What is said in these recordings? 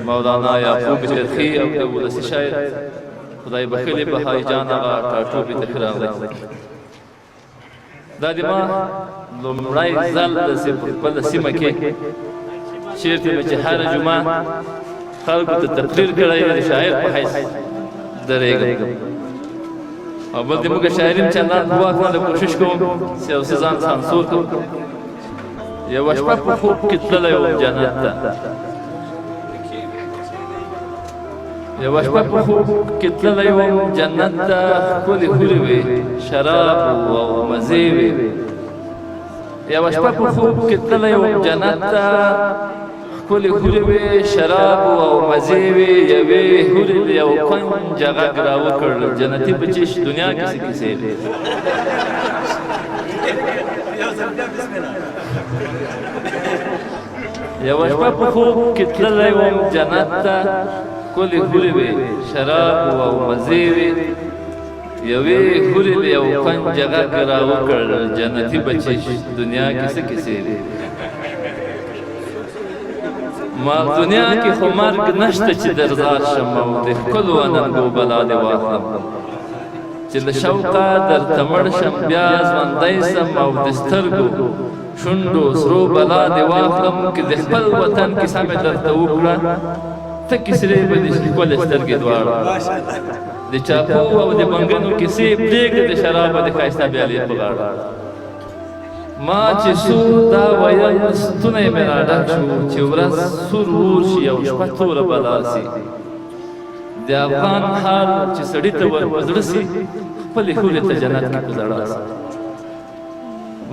مولانا یعقوب چرخی او د ولسی شاعر خدای بخیلی بهای جان آغا ټاټوبي ته راغلی دا د ما لومړی ځل داسې په خپله سیمه کې چېرته مې چې هره جمعه خلکو ته تقریر کړی د شاعر په حیث درېږم او بل د موږ شاعرین چندان ګواښ نه کوشش کوم چې یو څه ځان سانسور کړم یوه شپه په خوب کې تللی وم جنت ته یوه شپه په خوب کې تللی وم جنت ته ښکلې حورې وې شراب او مزې وې یوه شپه په خوب کې تللی وم جنت ته ښکلې حورې وې شراب او مزې وې یوې حورې د یو کونج غږ راوکړ جنتي بچیش دنیا کیسې کیسې وې یوه شپه په خوب کې تللی وم جنت ته ښکلې حورې وې شراب او مزې وې یوې حورې د یو کونج غږ راوکړ جنتي بچیش دنیا کیسې کیسې وې ما دنیا کې خو مرګ نشته چې درزار شم او د ښکلو اننګو بلا دې واخلم چې له شوقه درته مړ شم بیا ژوندی سم او د سترګو شونډو سرو بلا دې واخلم که د خپل وطن کیسه مې درته وکړه ته کیسرې به دې ښکلې سترګې دواړه د چاقو او د بنګنو کیسې پرېږده د شرابه د ښایسته بیالې په غاړه ما چې سو دا ویل ستونی مې راډک شو چې ورځ سور اور شي او شپه توره بلا سي د افغان حال چې سړي ته ور په زړه سي خپلې حورې ته جنت کې په زړه سي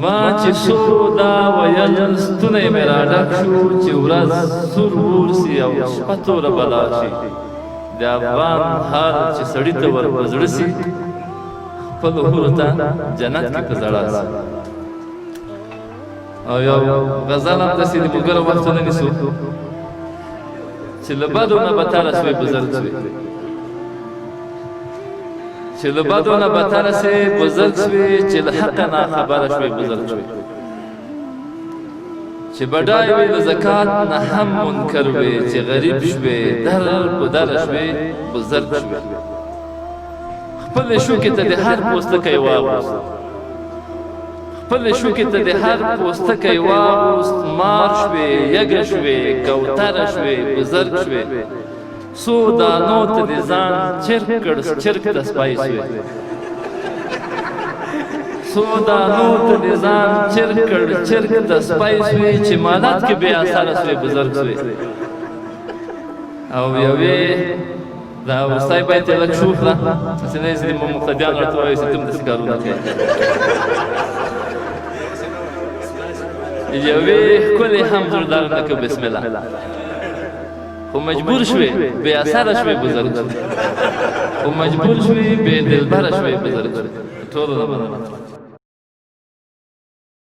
ما چې سو دا ویل ستونی مې راډک شو چې ورځ سور اور سي او شپه توره بلا شي د افغان حال چې سړي ته ور په زړه سي خپلو حورو ته جنت کې په زړه سي او یو غزل هم داسې د ملګرو وختونه نیسو چې له بدو نه بتره سوی بزرګ سوی چې له بدو نه بتره سوی بزرګ سوی چې له حقه نه خبره شوی بزرګ شوی چې بډای وی له زکات نه هم منکر وی چې غریب شوی در په در شوی بزرګ شوی خپل شوکې ته د هر پوستکی واغوست خپل شوکې ته د هر پوستکی واغوست مار شوی یږه شوی کوتره شوی بزرګ شوی څو دانو ته د ځان چرک کړ چرک ته سپی سوی څو دانو ته د ځان چرک کړ چرک ته سپی سوی چې مالات کې بې اثره سوی بزرګ سوی او یوې دا وروستی بیت یې لږ شو کړه هسې نه ځینې مقتدیان راته وایي چې ته هم داسې کارونه کوې یوې ښکلې هم زړدار نه که بسم الله خو مجبور شوې بې اثره شوې بزرګ شوې خو مجبور شوې بې دلبره شوې بزرګ شوې ټولو نه مننه